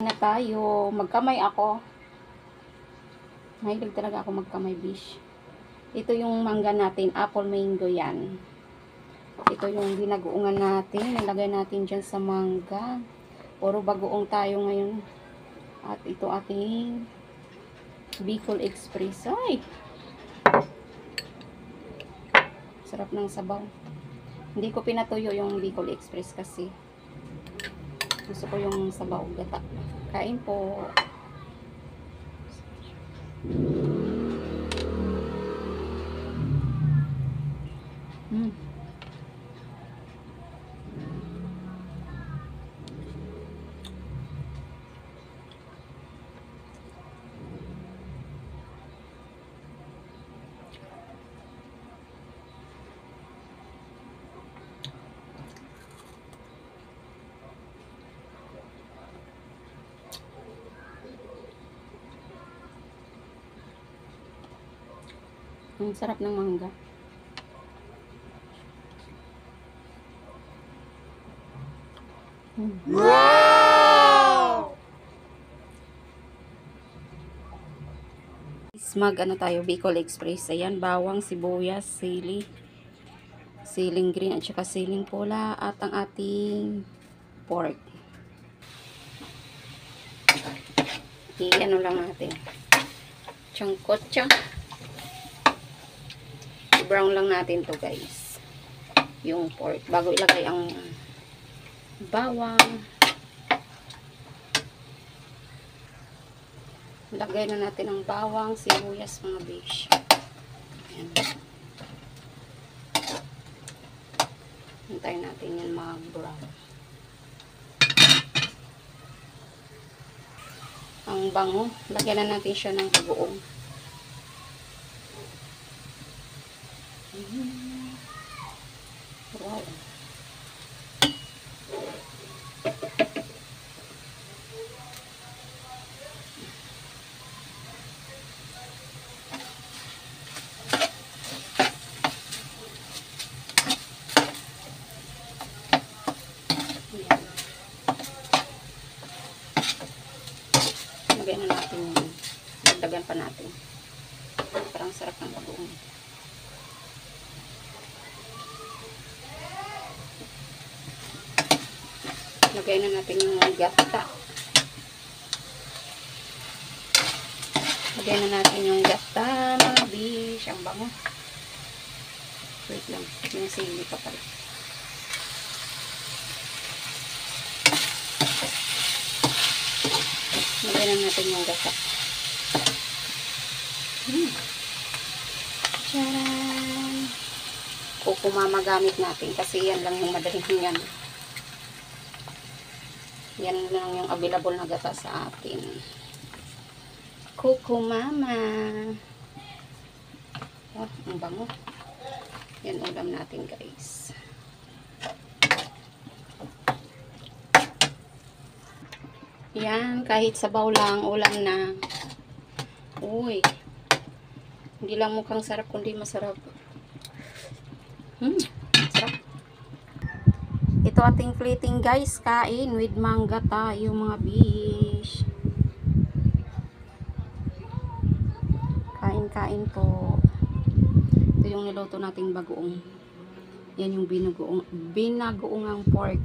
Na tayo. Magkamay ako. Mahilig talaga ako magkamay, bish. Ito yung mangga natin. Apple mango yan. Ito yung binagoongan natin. Nilagay natin dyan sa mangga. Puro bagoong tayo ngayon. At ito ating Bicol Express. Ay! Sarap ng sabaw. Hindi ko pinatuyo yung Bicol Express kasi gusto ko yung sabaw gata. Kain po. Ang sarap ng mangga. Wow! Ano tayo, Bicol Express. Ayan, bawang, sibuyas, sili, siling green at saka siling pula at ang ating pork. I-ano lang natin. Changkotcha. I-brown lang natin to, guys. Yung pork. Bago ilagay ang bawang. Lagay na natin ang bawang, sibuyas, mga bish. Ayan. Hintayin natin yan mag-brown. Ang bango. Lagyan na natin siya ng bagoong. Wow. Lagyan na natin yun. Dagdagan pa natin. Parang sarap ng bagoong. Lagay na natin yung gata. Lagay na natin yung gata, mga bish. Ang bango. Wait lang. Yung sili pa pala. Lagay na natin yung gata. Tcharan! Kukumama gamit natin kasi yan lang yung madaling yan. Yan lang yung available na gata sa atin. Kukumama. Oh, ang bango. Yan ulam natin, guys. Yan, kahit sabaw lang, ulam na. Uy. Hindi lang mukhang sarap, kundi masarap. Sarap. Ito ating plating, guys. Kain with mangga tayo, mga bish. Kain po. Ito yung niluto nating bagoong. Yan yung binagoong ang pork.